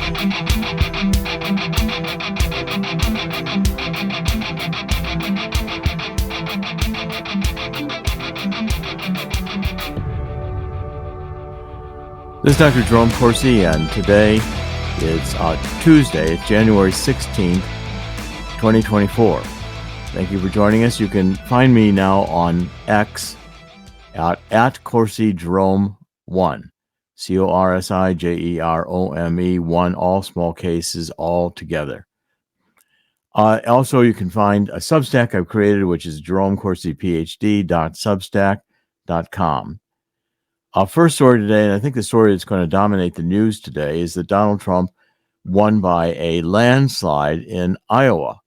This is Dr. Jerome Corsi, and today is Tuesday, it's January 16th, 2024. Thank you for joining us. You can find me now on X at Corsi Jerome 1, CORSIJEROME 1, all small cases, all together. Also, you can find a Substack I've created, which is jeromecorsiphd.substack.com. Our first story today, and I think the story that's going to dominate the news today, is that Donald Trump won by a landslide in Iowa.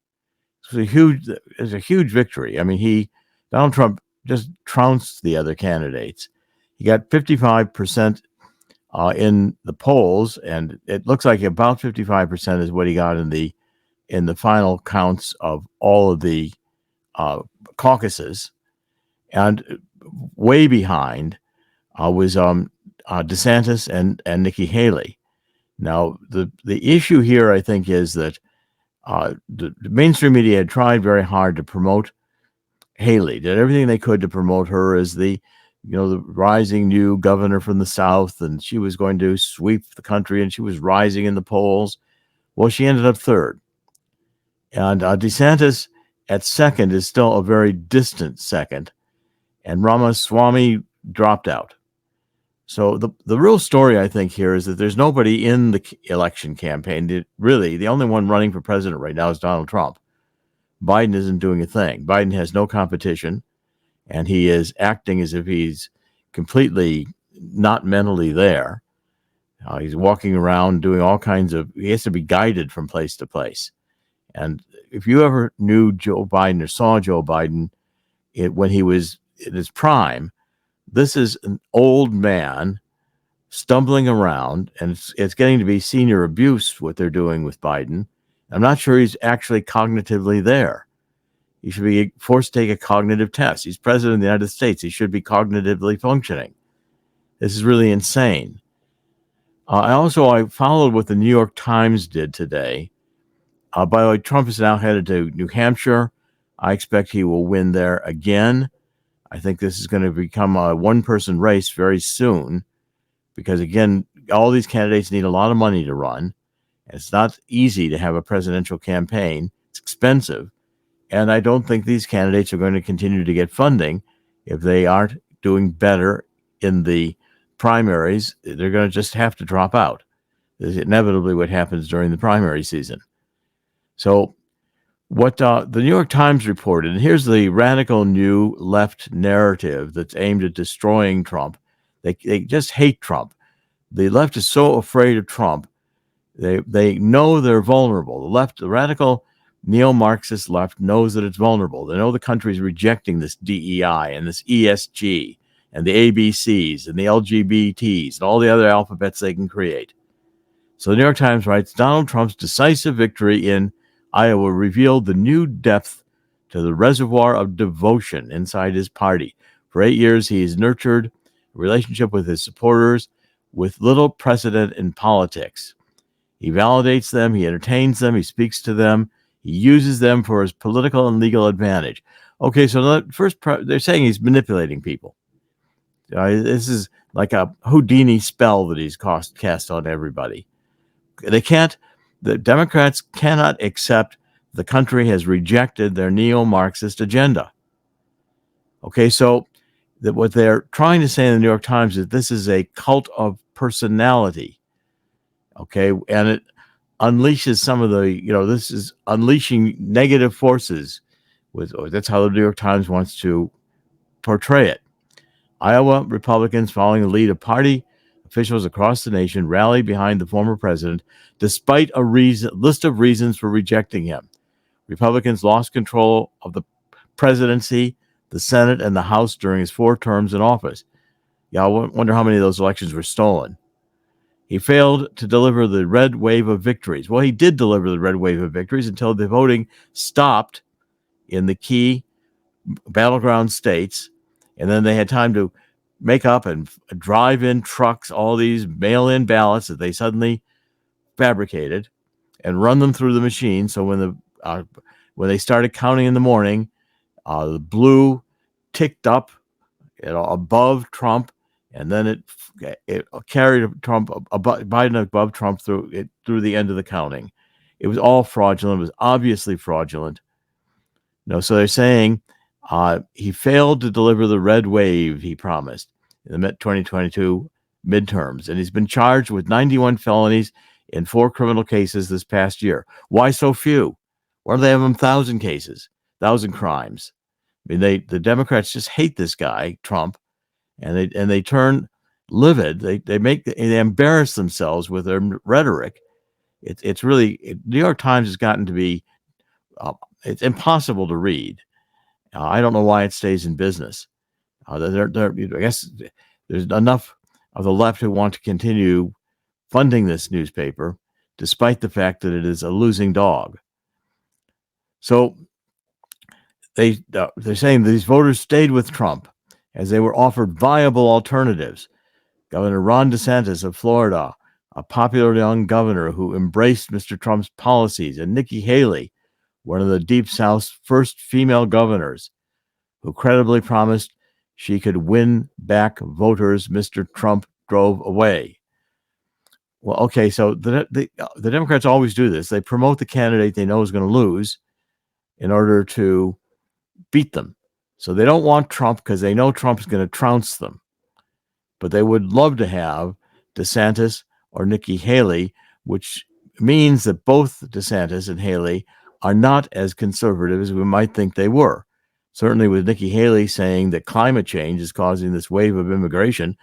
It's a huge victory. I mean, Donald Trump just trounced the other candidates. He got 55% in the polls, and it looks like about 55% is what he got in the final counts of all of the caucuses, and way behind was DeSantis and Nikki Haley. Now, the issue here, I think, is that the mainstream media had tried very hard to promote Haley, did everything they could to promote her as the rising new governor from the South, and she was going to sweep the country, and she was rising in the polls. Well, she ended up third. And DeSantis at second is still a very distant second, and Ramaswamy dropped out. So the real story, I think, here is that there's nobody in the election campaign. Really, the only one running for president right now is Donald Trump. Biden isn't doing a thing. Biden has no competition, and he is acting as if he's completely not mentally there. He's walking around doing all kinds of, he has to be guided from place to place. And if you ever knew Joe Biden or saw Joe Biden when he was in his prime, this is an old man stumbling around, and it's getting to be senior abuse, what they're doing with Biden. I'm not sure he's actually cognitively there. He should be forced to take a cognitive test. He's president of the United States. He should be cognitively functioning. This is really insane. I followed what the New York Times did today. By the way, Trump is now headed to New Hampshire. I expect he will win there again. I think this is going to become a one-person race very soon because, again, all these candidates need a lot of money to run. It's not easy to have a presidential campaign. It's expensive. And I don't think these candidates are going to continue to get funding if they aren't doing better in the primaries. They're going to just have to drop out. This is inevitably what happens during the primary season. So what the New York Times reported, and here's the radical new left narrative that's aimed at destroying Trump. They just hate Trump. The left is so afraid of Trump. They know they're vulnerable. The radical neo-Marxist left knows that it's vulnerable. They know the country's rejecting this DEI and this ESG and the ABCs and the LGBTs and all the other alphabets they can create. So the New York Times writes, Donald Trump's decisive victory in Iowa revealed the new depth to the reservoir of devotion inside his party. For 8 years, he has nurtured a relationship with his supporters with little precedent in politics. He validates them, he entertains them, he speaks to them, he uses them for his political and legal advantage. Okay, so they're saying he's manipulating people. This is like a Houdini spell that he's cast on everybody. The Democrats cannot accept the country has rejected their neo-Marxist agenda. Okay, so what they're trying to say in the New York Times is this is a cult of personality. Okay, and it unleashes some of the, this is unleashing negative forces. That's how the New York Times wants to portray it. Iowa Republicans, following the lead of party officials across the nation, rallied behind the former president, despite a list of reasons for rejecting him. Republicans lost control of the presidency, the Senate, and the House during his 4 terms in office. I wonder how many of those elections were stolen. He failed to deliver the red wave of victories. Well, he did deliver the red wave of victories until the voting stopped in the key battleground states, and then they had time to make up and drive in trucks, all these mail-in ballots that they suddenly fabricated and run them through the machine. So when they started counting in the morning, the blue ticked up, above Trump, and then it carried Biden above Trump through the end of the counting. It was all fraudulent. It was obviously fraudulent. So they're saying he failed to deliver the red wave he promised in the 2022 midterms, and he's been charged with 91 felonies in 4 criminal cases this past year. Why so few? Why do they have 1,000 cases, 1,000 crimes? I mean, the Democrats just hate this guy, Trump, and they turn livid. They embarrass themselves with their rhetoric. It's really, New York Times has gotten to be it's impossible to read. I don't know why it stays in business. I guess there's enough of the left who want to continue funding this newspaper, despite the fact that it is a losing dog. So they're saying these voters stayed with Trump as they were offered viable alternatives. Governor Ron DeSantis of Florida, a popular young governor who embraced Mr. Trump's policies, and Nikki Haley, one of the Deep South's first female governors, who credibly promised she could win back voters Mr. Trump drove away. Well, okay, so the Democrats always do this. They promote the candidate they know is going to lose in order to beat them. So they don't want Trump because they know Trump is going to trounce them. But they would love to have DeSantis or Nikki Haley, which means that both DeSantis and Haley are not as conservative as we might think they were. Certainly with Nikki Haley saying that climate change is causing this wave of immigration,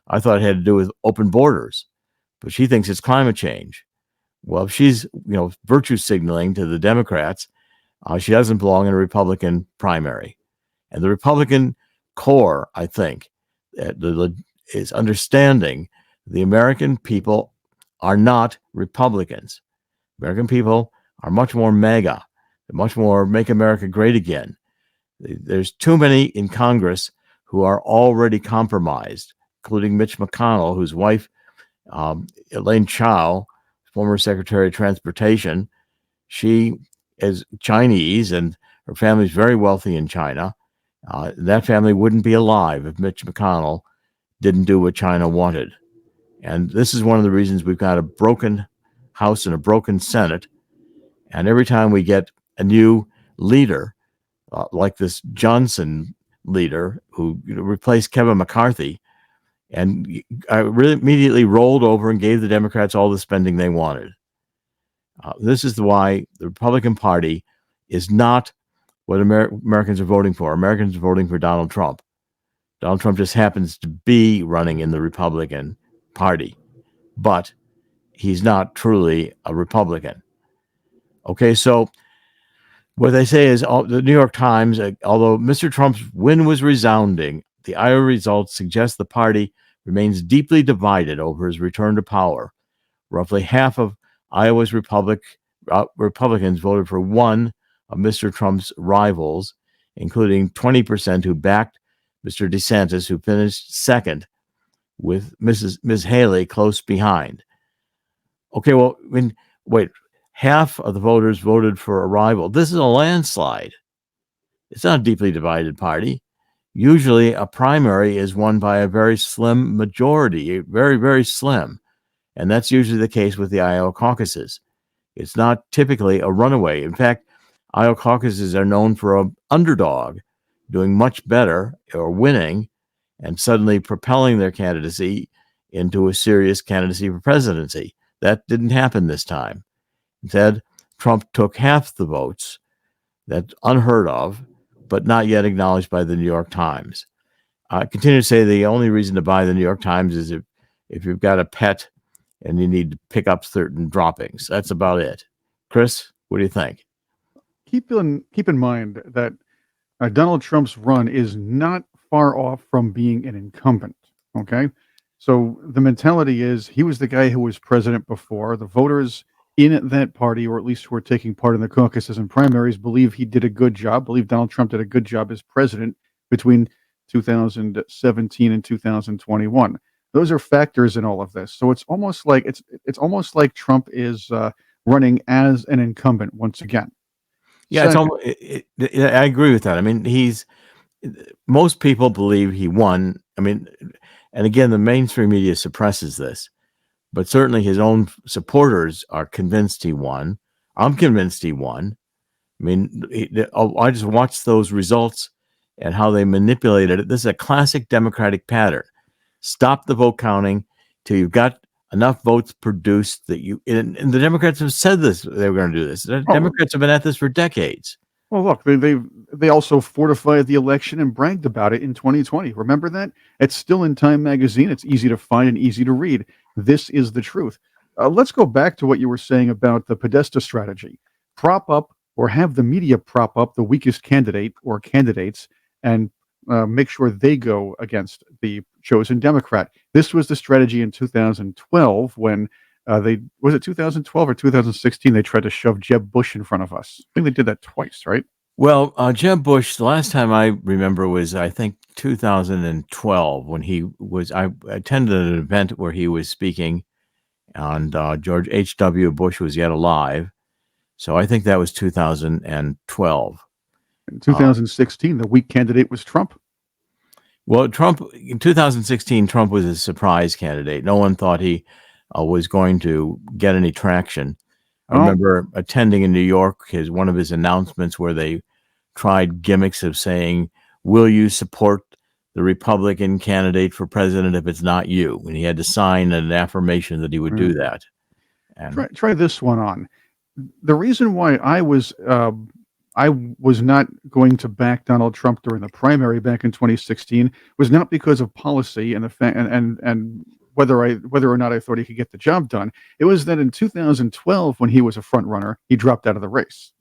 I thought it had to do with open borders, but she thinks it's climate change. Well, if she's virtue signaling to the Democrats, she doesn't belong in a Republican primary. And the Republican core, I think, is understanding the American people are not Republicans. American people are much more MAGA, much more Make America Great Again. There's too many in Congress who are already compromised, including Mitch McConnell, whose wife, Elaine Chao, former Secretary of Transportation, she is Chinese and her family's very wealthy in China. That family wouldn't be alive if Mitch McConnell didn't do what China wanted. And this is one of the reasons we've got a broken House and a broken Senate. And every time we get a new leader, like this Johnson leader who replaced Kevin McCarthy, and really immediately rolled over and gave the Democrats all the spending they wanted. This is why the Republican Party is not what Americans are voting for. Americans are voting for Donald Trump. Donald Trump just happens to be running in the Republican Party, but he's not truly a Republican. Okay, so what they say is the New York Times, although Mr. Trump's win was resounding, the Iowa results suggest the party remains deeply divided over his return to power. Roughly half of Iowa's Republicans voted for one of Mr. Trump's rivals, including 20% who backed Mr. DeSantis, who finished second, with Ms. Haley close behind. Okay, well, wait. Half of the voters voted for a rival. This is a landslide. It's not a deeply divided party. Usually a primary is won by a very slim majority, very, very slim. And that's usually the case with the Iowa caucuses. It's not typically a runaway. In fact, Iowa caucuses are known for an underdog doing much better or winning and suddenly propelling their candidacy into a serious candidacy for presidency. That didn't happen this time. Instead, Trump took half the votes. That's unheard of, but not yet acknowledged by the New York Times. I continue to say the only reason to buy the New York Times is if you've got a pet and you need to pick up certain droppings. That's about it. Chris, what do you think? Keep in mind that Donald Trump's run is not far off from being an incumbent. Okay, so the mentality is he was the guy who was president before. The voters in that party, or at least who are taking part in the caucuses and primaries, believe he did a good job, believe Donald Trump did a good job as president between 2017 and 2021. Those are factors in all of this. So it's almost like Trump is running as an incumbent once again. Yeah, it's Second, almost. I agree with that. I mean, most people believe he won. I mean, and again, the mainstream media suppresses this, but certainly his own supporters are convinced he won. I'm convinced he won. I mean, I just watched those results and how they manipulated it. This is a classic Democratic pattern. Stop the vote counting till you've got enough votes produced that you. And the Democrats have said this; they were going to do this. The oh, Democrats have been at this for decades. well, look, they also fortified the election and bragged about it in 2020. Remember that? It's still in Time magazine. It's easy to find and easy to read. This is the truth. Let's go back to what you were saying about the Podesta strategy. Prop up or have the media prop up the weakest candidate or candidates and make sure they go against the chosen Democrat. This was the strategy in 2012 when was it 2012 or 2016 they tried to shove Jeb Bush in front of us. I think they did that twice, right? Well, Jeb Bush, the last time I remember was, I think, 2012 when I attended an event where he was speaking and George H.W. Bush was yet alive. So I think that was 2012. In 2016, the weak candidate was Trump. Well, Trump, in 2016, Trump was a surprise candidate. No one thought he was going to get any traction. I remember attending in New York one of his announcements where they tried gimmicks of saying, "Will you support the Republican candidate for president if it's not you?" And he had to sign an affirmation that he would do that. And try this one on. The reason why I was not going to back Donald Trump during the primary back in 2016 was not because of policy and the fact and whether or not I thought he could get the job done. It was that in 2012, when he was a front runner, he dropped out of the race.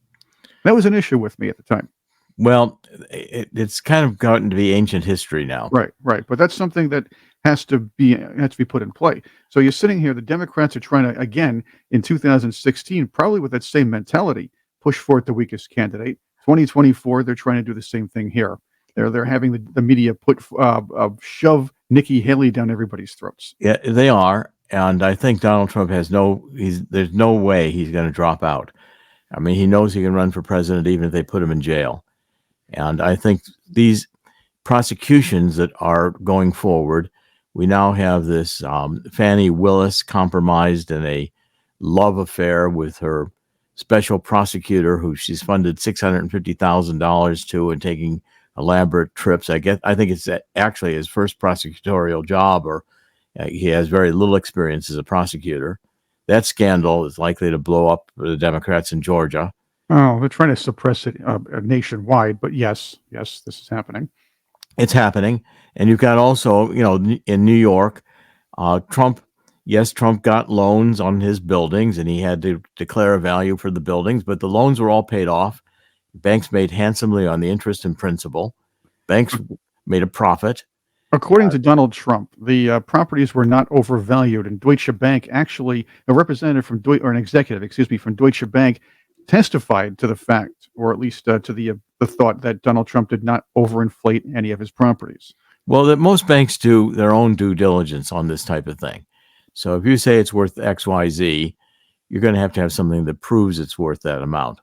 That was an issue with me at the time. Well, it's kind of gotten to be ancient history now. Right. But that's something that has to be put in play. So you're sitting here, the Democrats are trying to, again, in 2016, probably with that same mentality, push forward the weakest candidate. 2024, they're trying to do the same thing here. They're having the media shove Nikki Haley down everybody's throats. Yeah, they are, and I think Donald Trump there's no way he's going to drop out. I mean, he knows he can run for president even if they put him in jail. And I think these prosecutions that are going forward, we now have this Fani Willis compromised in a love affair with her special prosecutor, who she's funded $650,000 to and taking elaborate trips. I think it's actually his first prosecutorial job, or he has very little experience as a prosecutor. That scandal is likely to blow up for the Democrats in Georgia. Oh, they're trying to suppress it nationwide, but yes, this is happening. It's happening. And you've got also, in New York, Trump got loans on his buildings and he had to declare a value for the buildings, but the loans were all paid off. Banks made handsomely on the interest and principal. Banks made a profit. According to Donald Trump, the properties were not overvalued, and Deutsche Bank actually, a representative from an executive, from Deutsche Bank, testified to the fact, or at least to the thought that Donald Trump did not overinflate any of his properties. Well, that most banks do their own due diligence on this type of thing. So if you say it's worth X, Y, Z, you're going to have something that proves it's worth that amount.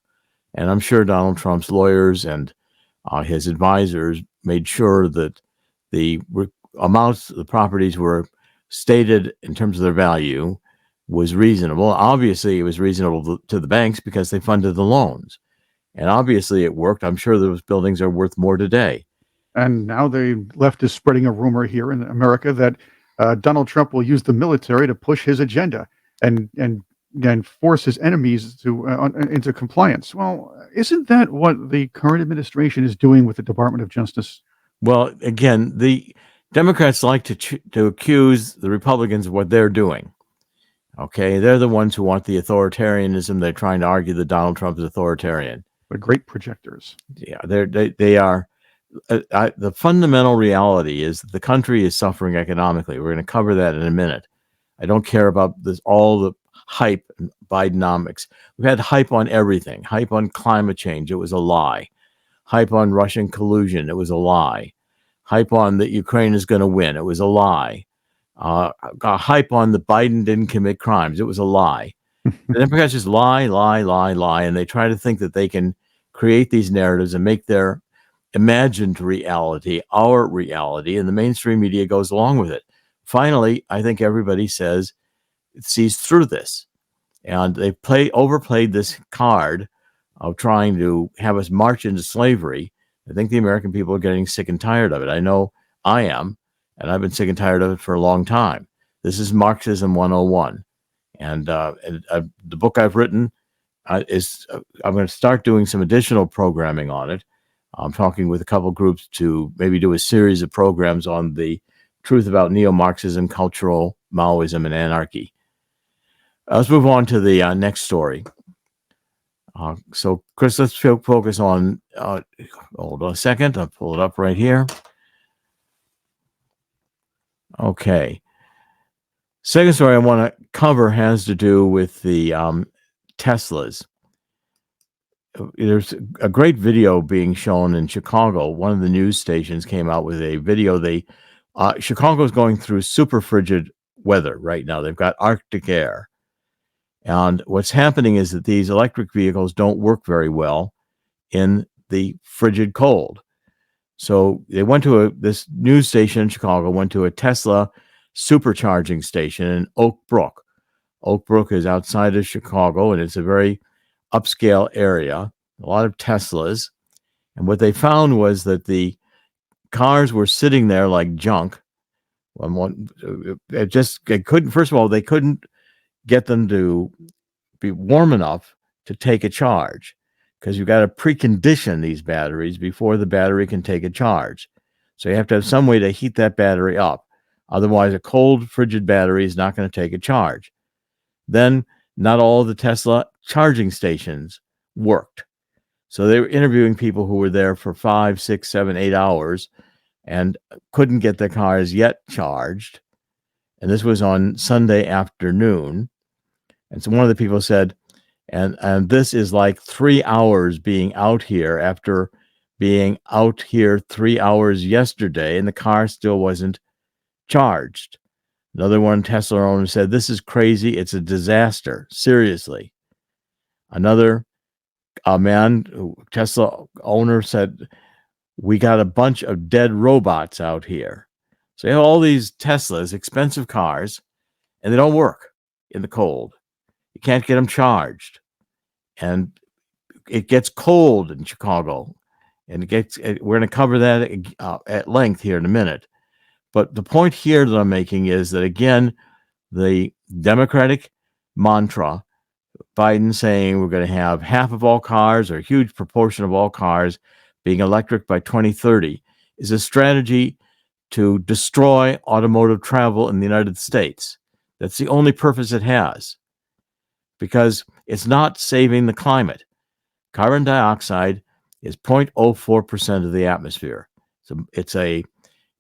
And I'm sure Donald Trump's lawyers and his advisors made sure that the amounts the properties were stated in terms of their value was reasonable. Obviously, it was reasonable to the banks because they funded the loans. And obviously it worked. I'm sure those buildings are worth more today. And now the left is spreading a rumor here in America that Donald Trump will use the military to push his agenda and force his enemies into compliance. Well, isn't that what the current administration is doing with the Department of Justice? Well, again, the Democrats like to accuse the Republicans of what they're doing. Okay, they're the ones who want the authoritarianism. They're trying to argue that Donald Trump is authoritarian. But great projectors. Yeah, they are. The fundamental reality is that the country is suffering economically. We're going to cover that in a minute. I don't care about all the hype and Bidenomics. We've had hype on everything. Hype on climate change. It was a lie. Hype on Russian collusion. It was a lie. Hype on that Ukraine is going to win. It was a lie. got hype on that Biden didn't commit crimes. It was a lie. The Democrats just lie, and they try to think that they can create these narratives and make their imagined reality our reality, and the mainstream media goes along with it. Finally, I think everybody sees through this, and they overplayed this card of trying to have us march into slavery. I think the American people are getting sick and tired of it. I know I am, and I've been sick and tired of it for a long time. This is Marxism 101. And the book I've written I'm going to start doing some additional programming on it. I'm talking with a couple groups to maybe do a series of programs on the truth about neo-Marxism, cultural Maoism, and anarchy. Let's move on to the next story. So, Chris, let's focus on, hold on a second. I'll pull it up right here. Okay. Second story I want to cover has to do with the Teslas. There's a great video being shown in Chicago. One of the news stations came out with a video. Chicago's going through super frigid weather right now. They've got Arctic air. And what's happening is that these electric vehicles don't work very well in the frigid cold. So they went to this news station in Chicago, went to a Tesla supercharging station in Oak Brook. Oak Brook is outside of Chicago, and it's a very upscale area, a lot of Teslas. And what they found was that the cars were sitting there like junk. First of all, they couldn't get them to be warm enough to take a charge, because you've got to precondition these batteries before the battery can take a charge. So you have to have some way to heat that battery up. Otherwise, a cold, frigid battery is not going to take a charge. Then not all the Tesla charging stations worked. So they were interviewing people who were there for 5, 6, 7, 8 hours and couldn't get their cars yet charged. And this was on Sunday afternoon. And so one of the people said, and this is like 3 hours being out here after being out here 3 hours yesterday, and the car still wasn't charged. Another one, Tesla owner, said, this is crazy. It's a disaster. Seriously. Another Tesla owner, said, we got a bunch of dead robots out here. So you have all these Teslas, expensive cars, and they don't work in the cold. You can't get them charged. And it gets cold in Chicago. And we're going to cover that at length here in a minute. But the point here that I'm making is that, again, the Democratic mantra, Biden saying we're going to have half of all cars or a huge proportion of all cars being electric by 2030, is a strategy to destroy automotive travel in the United States. That's the only purpose it has, because it's not saving the climate. Carbon dioxide is 0.04% of the atmosphere. So it's a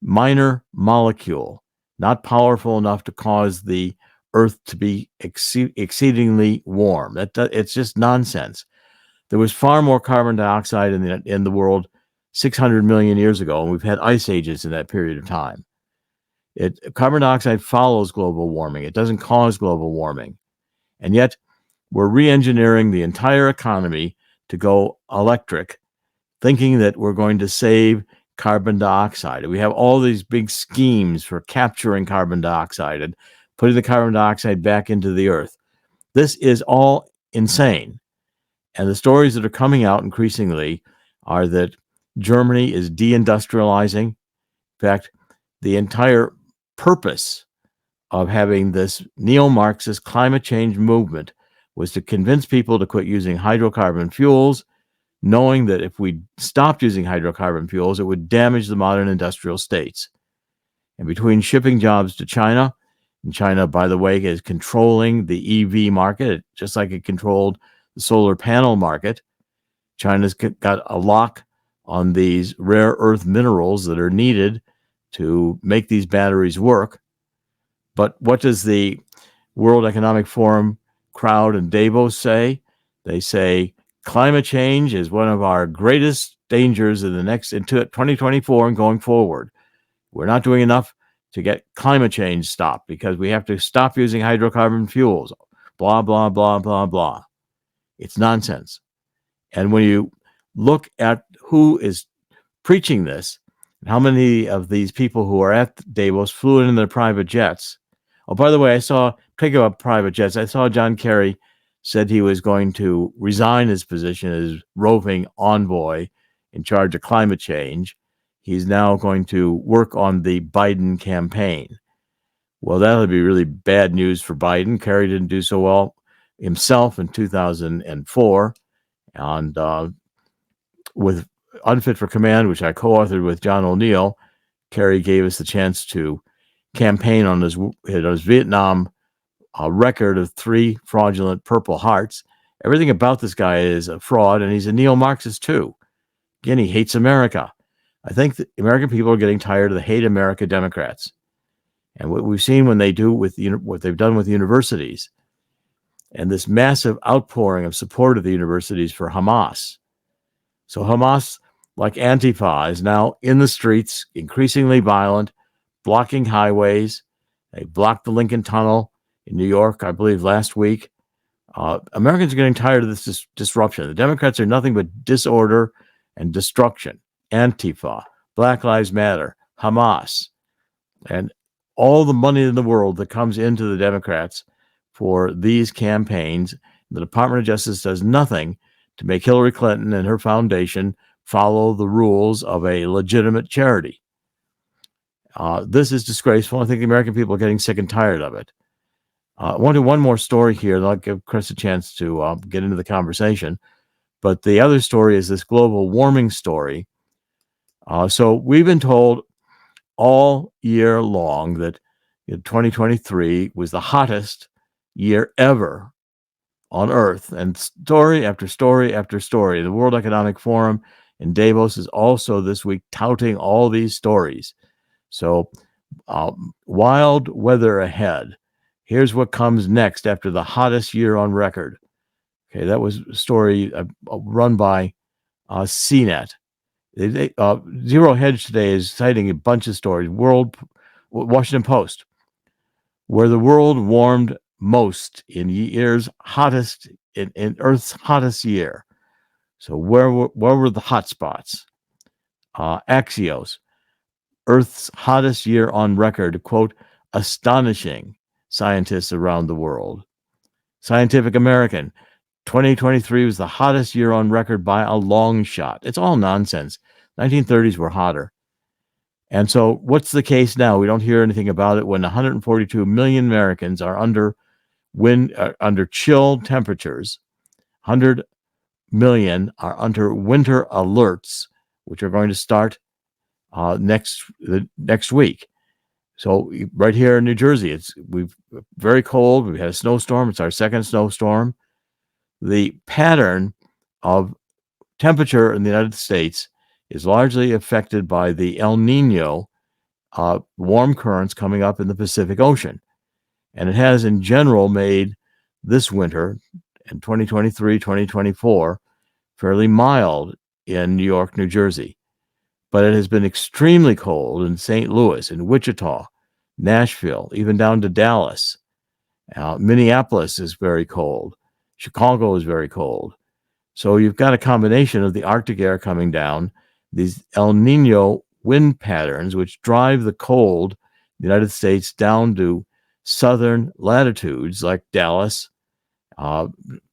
minor molecule, not powerful enough to cause the Earth to be exceedingly warm. It's just nonsense. There was far more carbon dioxide in the world 600 million years ago, and we've had ice ages in that period of time. Carbon dioxide follows global warming. It doesn't cause global warming. And yet we're re-engineering the entire economy to go electric, thinking that we're going to save carbon dioxide. We have all these big schemes for capturing carbon dioxide and putting the carbon dioxide back into the earth. This is all insane. And the stories that are coming out increasingly are that Germany is deindustrializing. In fact, the entire purpose of having this neo-Marxist climate change movement was to convince people to quit using hydrocarbon fuels, knowing that if we stopped using hydrocarbon fuels, it would damage the modern industrial states. And between shipping jobs to China, and China, by the way, is controlling the EV market, just like it controlled the solar panel market. China's got a lock on these rare earth minerals that are needed to make these batteries work. But what does the World Economic Forum crowd in Davos say? They say climate change is one of our greatest dangers into 2024 and going forward. We're not doing enough to get climate change stopped because we have to stop using hydrocarbon fuels, blah, blah, blah, blah, blah. It's nonsense. And when you look at who is preaching this, and how many of these people who are at Davos flew in their private jets. Oh, by the way, speaking about private jets, I saw John Kerry said he was going to resign his position as roving envoy in charge of climate change. He's now going to work on the Biden campaign. Well, that would be really bad news for Biden. Kerry didn't do so well himself in 2004. And with Unfit for Command, which I co-authored with John O'Neill, Kerry gave us the chance to campaign on his Vietnam record of 3 fraudulent Purple Hearts. Everything about this guy is a fraud, and he's a neo-Marxist too. Again, he hates America. I think the American people are getting tired of the hate America Democrats. And what we've seen when they do with what they've done with universities, and this massive outpouring of support of the universities for Hamas. So Hamas, like Antifa, is now in the streets, increasingly violent, blocking highways. They blocked the Lincoln Tunnel in New York, I believe, last week. Americans are getting tired of this disruption. The Democrats are nothing but disorder and destruction. Antifa, Black Lives Matter, Hamas, and all the money in the world that comes into the Democrats for these campaigns. The Department of Justice does nothing to make Hillary Clinton and her foundation follow the rules of a legitimate charity. This is disgraceful. I think the American people are getting sick and tired of it. I want to do one more story here, and I'll give Chris a chance to get into the conversation. But the other story is this global warming story. So we've been told all year long that 2023 was the hottest year ever on Earth, and story after story after story. The World Economic Forum in Davos is also this week touting all these stories. So wild weather ahead. Here's what comes next after the hottest year on record. Okay, that was a story run by CNET. Zero Hedge today is citing a bunch of stories. Washington Post, where the world warmed most in years hottest in Earth's hottest year. So where were the hot spots? Axios, Earth's hottest year on record, quote, astonishing scientists around the world. Scientific American, 2023 was the hottest year on record by a long shot. It's all nonsense. 1930s were hotter. And so what's the case now? We don't hear anything about it when 142 million Americans are under chill temperatures. 100 million are under winter alerts, which are going to start next week. So right here in New Jersey, we've very cold. We've had a snowstorm. It's our second snowstorm. The pattern of temperature in the United States is largely affected by the El Nino warm currents coming up in the Pacific Ocean. And it has in general made this winter in 2023, 2024, fairly mild in New York, New Jersey. But it has been extremely cold in St. Louis, in Wichita, Nashville, even down to Dallas. Minneapolis is very cold. Chicago is very cold. So you've got a combination of the Arctic air coming down, these El Nino wind patterns, which drive the cold in the United States down to southern latitudes like Dallas,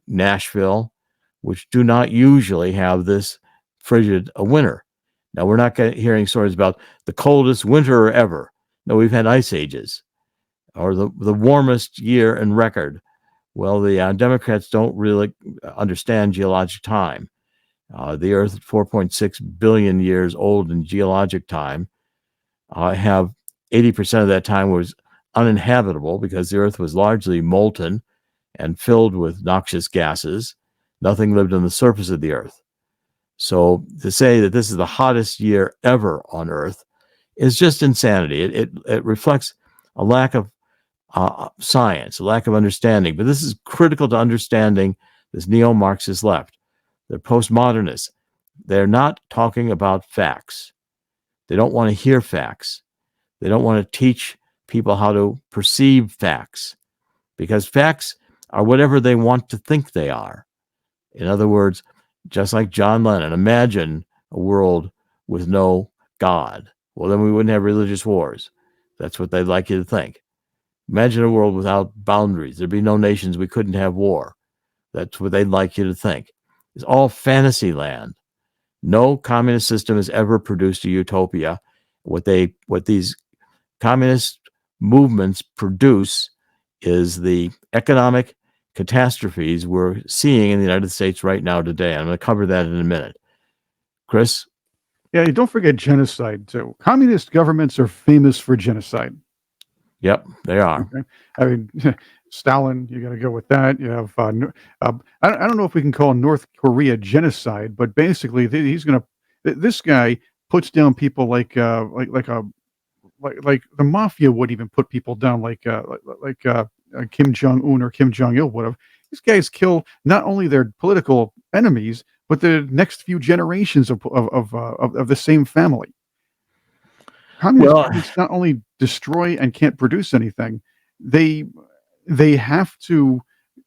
Nashville, which do not usually have this frigid a winter. Now, we're not hearing stories about the coldest winter ever. No, we've had ice ages or the warmest year in record. Well, the Democrats don't really understand geologic time. The Earth, 4.6 billion years old in geologic time, have 80% of that time was uninhabitable because the Earth was largely molten and filled with noxious gases. Nothing lived on the surface of the Earth. So to say that this is the hottest year ever on Earth is just insanity. It reflects a lack of science, a lack of understanding. But this is critical to understanding this neo-Marxist left. They're postmodernists. They're not talking about facts. They don't want to hear facts. They don't want to teach people how to perceive facts, because facts are whatever they want to think they are. In other words, just like John Lennon, imagine a world with no God. Well, then we wouldn't have religious wars. That's what they'd like you to think. Imagine a world without boundaries. There'd be no nations. We couldn't have war. That's what they'd like you to think. It's all fantasy land. No communist system has ever produced a utopia. What these communist movements produce is the economic catastrophes we're seeing in the United States right now today. I'm going to cover that in a minute. Chris? Yeah, don't forget genocide, too. Communist governments are famous for genocide. Yep, they are. Okay. I mean, Stalin, you got to go with that. You have, I don't know if we can call North Korea genocide, but basically he's going to, this guy puts down people like the mafia would even put people down like Kim Jong-un or Kim Jong-il would have. These guys kill not only their political enemies, but the next few generations of the same family. Communist governments not only destroy and can't produce anything, they have to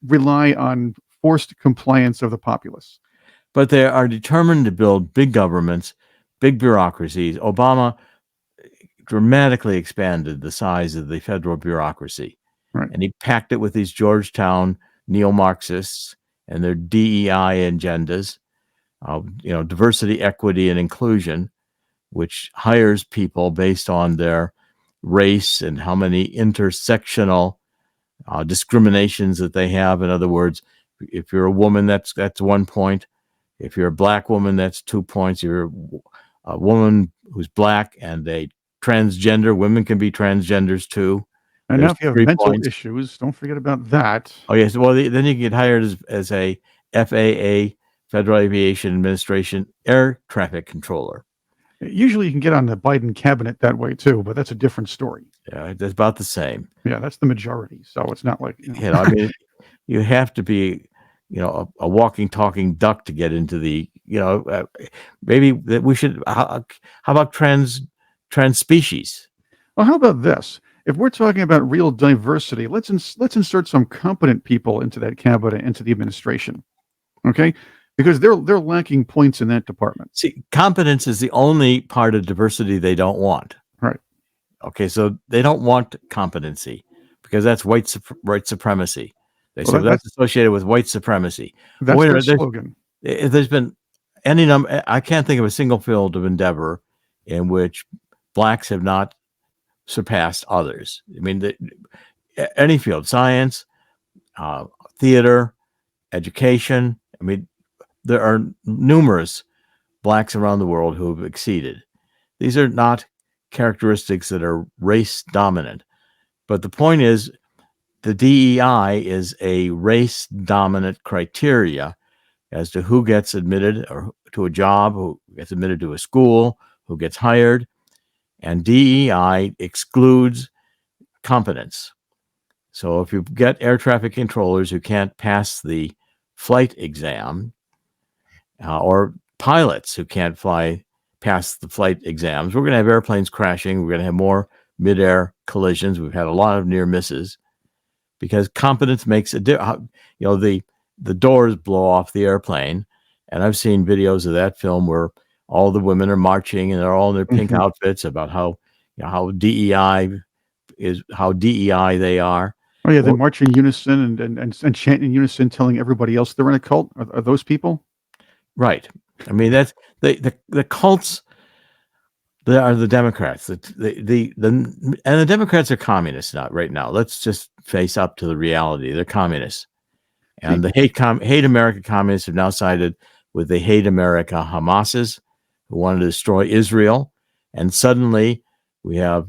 rely on forced compliance of the populace. But they are determined to build big governments, big bureaucracies. Obama dramatically expanded the size of the federal bureaucracy. Right. And he packed it with these Georgetown neo-Marxists and their DEI agendas, diversity, equity, and inclusion, which hires people based on their race and how many intersectional discriminations that they have. In other words, if you're a woman, that's 1 point. If you're a black woman, that's 2 points. If you're a woman who's black and a transgender, women can be transgenders too. And now if you have mental points. issues, don't forget about that. Oh, yes. Well, then you can get hired as a FAA, Federal Aviation Administration air traffic controller. Usually you can get on the Biden cabinet that way too, but that's a different story. Yeah, that's about the same. Yeah, that's the majority. So it's not like, I mean, you have to be, a walking, talking duck to get into the, maybe that we should, how about trans species? Well, how about this? If we're talking about real diversity, let's insert some competent people into that cabinet, into the administration. Okay? Because they're lacking points in that department. See, competence is the only part of diversity they don't want. Right. Okay, so they don't want competency because that's white supremacy. They say that's associated with white supremacy. That's their slogan. There's been any number. I can't think of a single field of endeavor in which blacks have not surpassed others. I mean, any field, science, theater, education. I mean, there are numerous blacks around the world who have exceeded. These are not characteristics that are race dominant. But the point is, the DEI is a race dominant criteria as to who gets admitted or to a job, who gets admitted to a school, who gets hired. And DEI excludes competence. So if you get air traffic controllers who can't pass the flight exam, or pilots who can't pass the flight exams, we're going to have airplanes crashing. We're going to have more mid-air collisions. We've had a lot of near misses because competence makes a difference. The doors blow off the airplane, and I've seen videos of that film where all the women are marching and they're all in their pink outfits about how DEI they are. Oh yeah, they march in unison and chant in unison, telling everybody else they're in a cult. Are those people? Right. I mean, that's the cults. They are the Democrats. And the Democrats are communists right now. Let's just face up to the reality. They're communists, and the hate America communists have now sided with the hate America Hamases who wanted to destroy Israel, and suddenly we have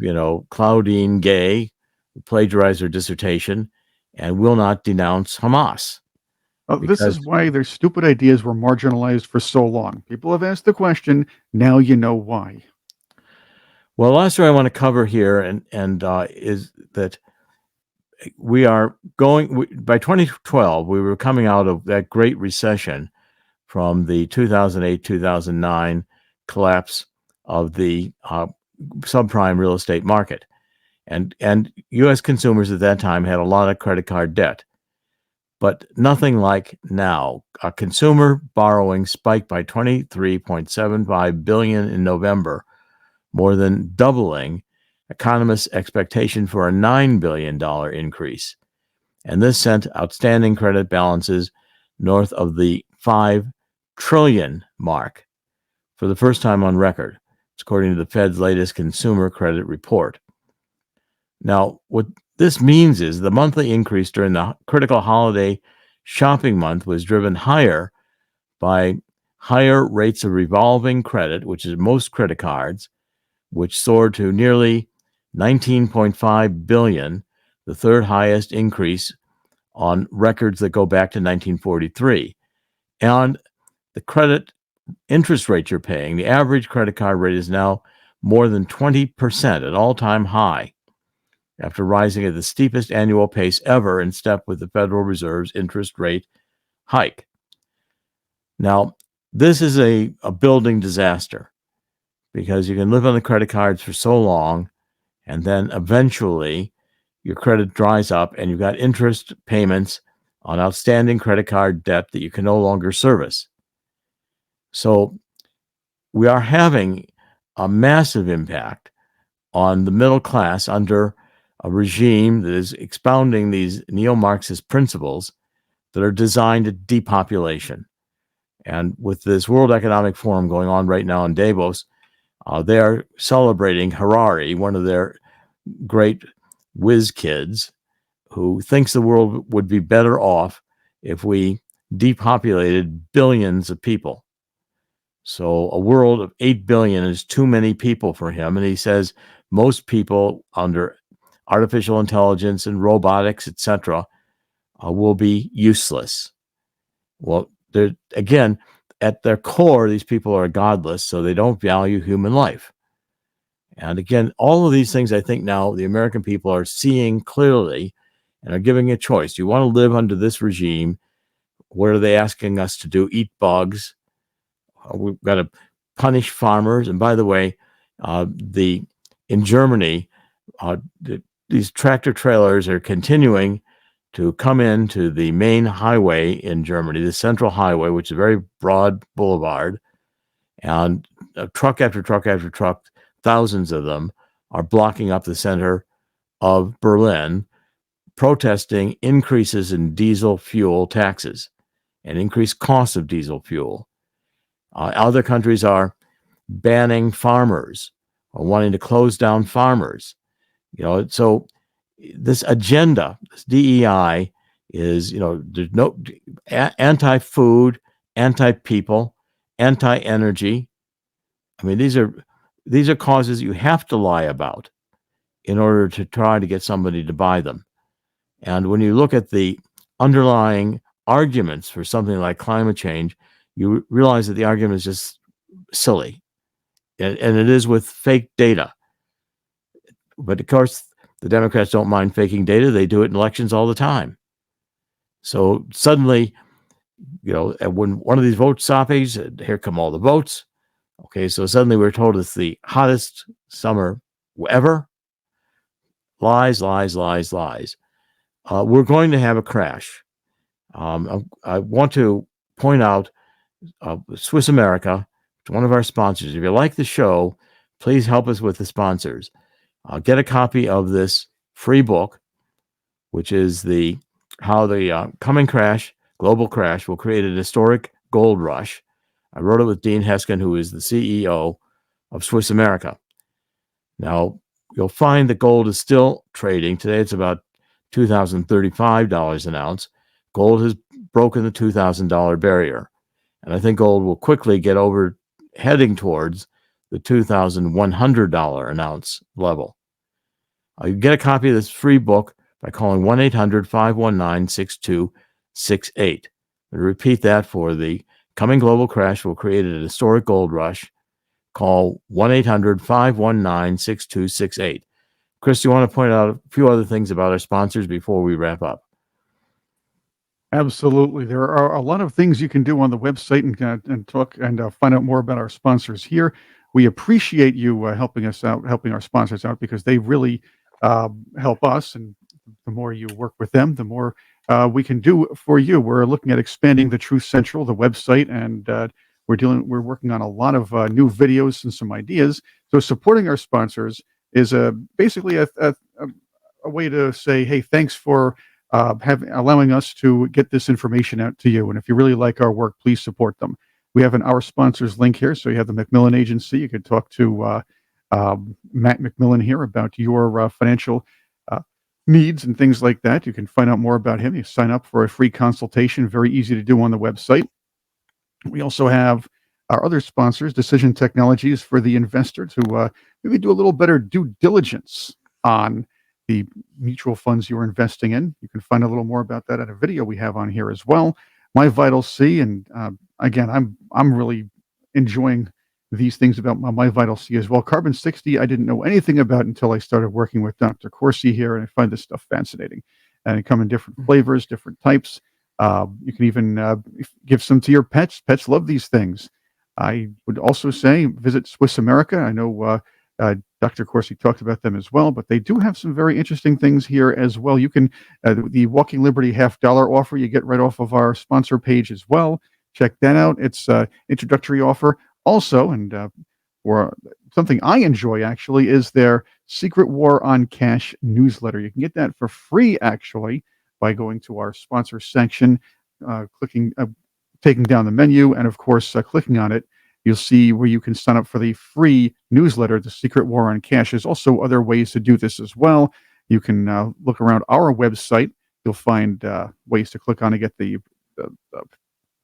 Claudine Gay who plagiarized her dissertation and will not denounce Hamas. This is why their stupid ideas were marginalized for so long. People have asked the question. Now you know why. Well, the last story I want to cover here is that we are by 2012, we were coming out of that great recession from the 2008-2009 collapse of the subprime real estate market. And U.S. consumers at that time had a lot of credit card debt, but nothing like now. Consumer borrowing spiked by $23.75 billion in November, more than doubling economists' expectation for a $9 billion increase. And this sent outstanding credit balances north of the $5 trillion mark for the first time on record, according to the Fed's latest consumer credit report. Now, what this means is the monthly increase during the critical holiday shopping month was driven higher by higher rates of revolving credit, which is most credit cards, which soared to nearly $19.5 billion, the third highest increase on records that go back to 1943. And the credit interest rate you're paying, the average credit card rate is now more than 20%, an all-time high, after rising at the steepest annual pace ever in step with the Federal Reserve's interest rate hike. Now, this is a building disaster because you can live on the credit cards for so long, and then eventually your credit dries up and you've got interest payments on outstanding credit card debt that you can no longer service. So we are having a massive impact on the middle class under a regime that is expounding these neo-Marxist principles that are designed at depopulation. And with this World Economic Forum going on right now in Davos, they are celebrating Harari, one of their great whiz kids, who thinks the world would be better off if we depopulated billions of people. So a world of 8 billion is too many people for him. And he says most people under artificial intelligence and robotics, etc., will be useless. Well, again, at their core, these people are godless, so they don't value human life. And again, all of these things, I think now the American people are seeing clearly and are giving a choice. Do you want to live under this regime? What are they asking us to do? Eat bugs? We've got to punish farmers. And by the way, in Germany, these tractor trailers are continuing to come into the main highway in Germany, the central highway, which is a very broad boulevard, and truck after truck after truck, thousands of them, are blocking up the center of Berlin, protesting increases in diesel fuel taxes and increased costs of diesel fuel. Other countries are banning farmers or wanting to close down farmers. So this agenda, this DEI, is there's no anti-food, anti-people, anti-energy. I mean, these are causes you have to lie about in order to try to get somebody to buy them. And when you look at the underlying arguments for something like climate change, you realize that the argument is just silly, and it is with fake data. But of course, the Democrats don't mind faking data. They do it in elections all the time. So suddenly, when one of these vote stoppages, here come all the votes. Okay, so suddenly we're told it's the hottest summer ever. Lies, lies, lies, lies. We're going to have a crash. I want to point out Swiss America, one of our sponsors. If you like the show, please help us with the sponsors. Get a copy of this free book, which is how the coming crash, global crash, will create an historic gold rush. I wrote it with Dean Heskin, who is the CEO of Swiss America. Now, you'll find that gold is still trading. Today, it's about $2,035 an ounce. Gold has broken the $2,000 barrier. And I think gold will quickly get heading towards the $2,100 an ounce level. You can get a copy of this free book by calling 1-800-519-6268. To repeat that, for the coming global crash will create a historic gold rush. Call 1-800-519-6268. Chris, do you want to point out a few other things about our sponsors before we wrap up? Absolutely. There are a lot of things you can do on the website and talk and find out more about our sponsors here. we appreciate you helping us out, helping our sponsors out, because they really help us. And the more you work with them, the more we can do for you. We're looking at expanding the Truth Central, the website, and we're working on a lot of new videos and some ideas. So supporting our sponsors is basically a way to say, hey, thanks for allowing us to get this information out to you. And if you really like our work, please support them. We have an Our Sponsors link here. So you have the Macmillan Agency. You could talk to Matt McMillan here about your financial needs and things like that. You can find out more about him. You sign up for a free consultation, very easy to do on the website. We also have our other sponsors, Decision Technologies, for the investor to maybe do a little better due diligence on the mutual funds you're investing in. You can find a little more about that in a video we have on here as well. My Vital C, and again, I'm really enjoying these things about my Vital C as well. Carbon 60, I didn't know anything about until I started working with Dr. Corsi here, and I find this stuff fascinating. And it comes in different flavors, different types. You can even give some to your pets. Pets love these things. I would also say visit Swiss America. I know Dr. Corsi talked about them as well, but they do have some very interesting things here as well. You can, the Walking Liberty $50 offer, you get right off of our sponsor page as well. Check that out. It's an introductory offer also. And or something I enjoy actually is their Secret War on Cash newsletter. You can get that for free actually by going to our sponsor section, taking down the menu, and of course, clicking on it. You'll see where you can sign up for the free newsletter, The Secret War on Cash. There's also other ways to do this as well. You can look around our website. You'll find ways to click on to get the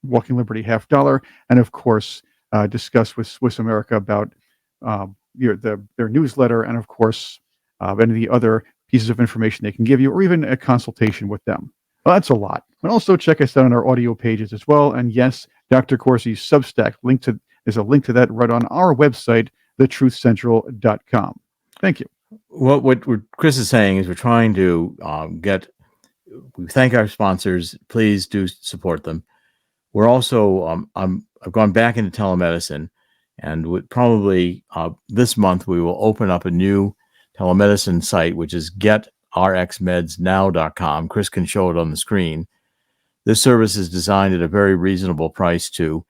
Walking Liberty $50, and of course, discuss with Swiss America about their newsletter, and of course, any of the other pieces of information they can give you, or even a consultation with them. Well, that's a lot. And also check us out on our audio pages as well. And yes, Dr. Corsi's Substack there's a link to that right on our website, thetruthcentral.com. Thank you. What Chris is saying is we're trying to we thank our sponsors. Please do support them. We're also, I've gone back into telemedicine, and probably this month we will open up a new telemedicine site, which is GetRxMedsNow.com. Chris can show it on the screen. This service is designed at a very reasonable price to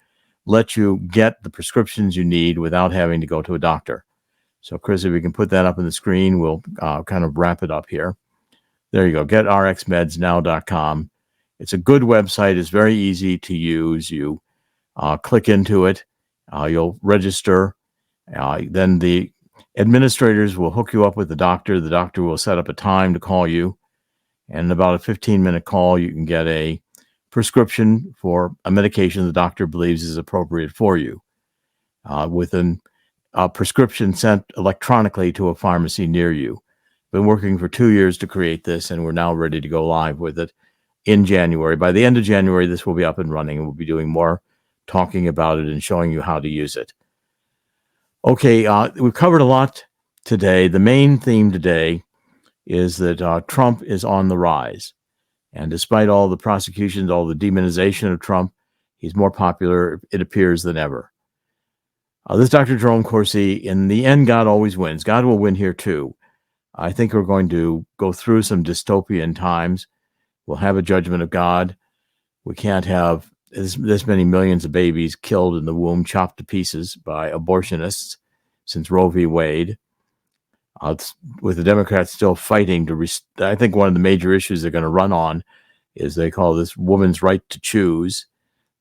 let you get the prescriptions you need without having to go to a doctor. So, Chris, if we can put that up on the screen, we'll kind of wrap it up here. There you go, GetRxMedsNow.com. It's a good website. It's very easy to use. You click into it. You'll register. Then the administrators will hook you up with the doctor. The doctor will set up a time to call you. And in about a 15-minute call, you can get a prescription for a medication the doctor believes is appropriate for you, with a prescription sent electronically to a pharmacy near you. Been working for 2 years to create this, and we're now ready to go live with it in January. By the end of January, this will be up and running, and we'll be doing more talking about it and showing you how to use it. Okay, we've covered a lot today. The main theme today is that Trump is on the rise. And despite all the prosecutions, all the demonization of Trump, he's more popular, it appears, than ever. This is Dr. Jerome Corsi. In the end, God always wins. God will win here too. I think we're going to go through some dystopian times. We'll have a judgment of God. We can't have this many millions of babies killed in the womb, chopped to pieces by abortionists since Roe v. Wade. With the Democrats still fighting I think one of the major issues they're going to run on is they call this woman's right to choose,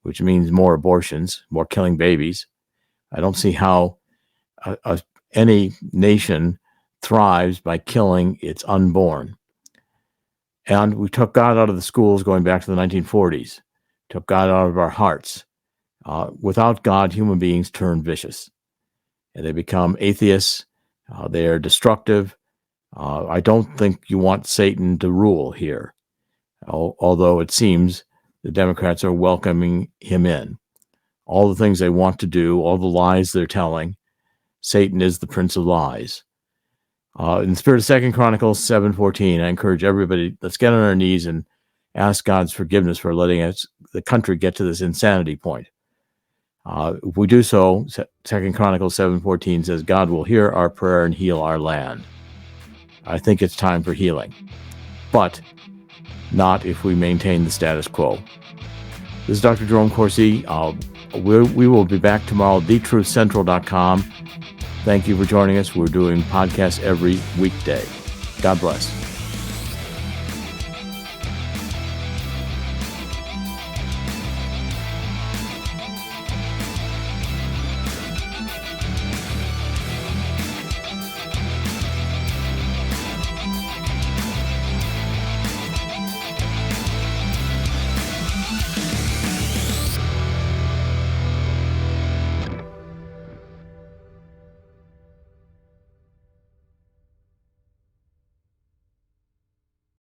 which means more abortions, more killing babies. I don't see how any nation thrives by killing its unborn. And we took God out of the schools going back to the 1940s, took God out of our hearts. Without God, human beings turn vicious, and they become atheists. They are destructive. I don't think you want Satan to rule here, although it seems the Democrats are welcoming him in. All the things they want to do, all the lies they're telling, Satan is the prince of lies. In the spirit of 2 Chronicles 7:14, I encourage everybody, let's get on our knees and ask God's forgiveness for letting the country get to this insanity point. If we do so, 2 Chronicles 7:14 says, God will hear our prayer and heal our land. I think it's time for healing, but not if we maintain the status quo. This is Dr. Jerome Corsi. We will be back tomorrow, thetruthcentral.com. Thank you for joining us. We're doing podcasts every weekday. God bless.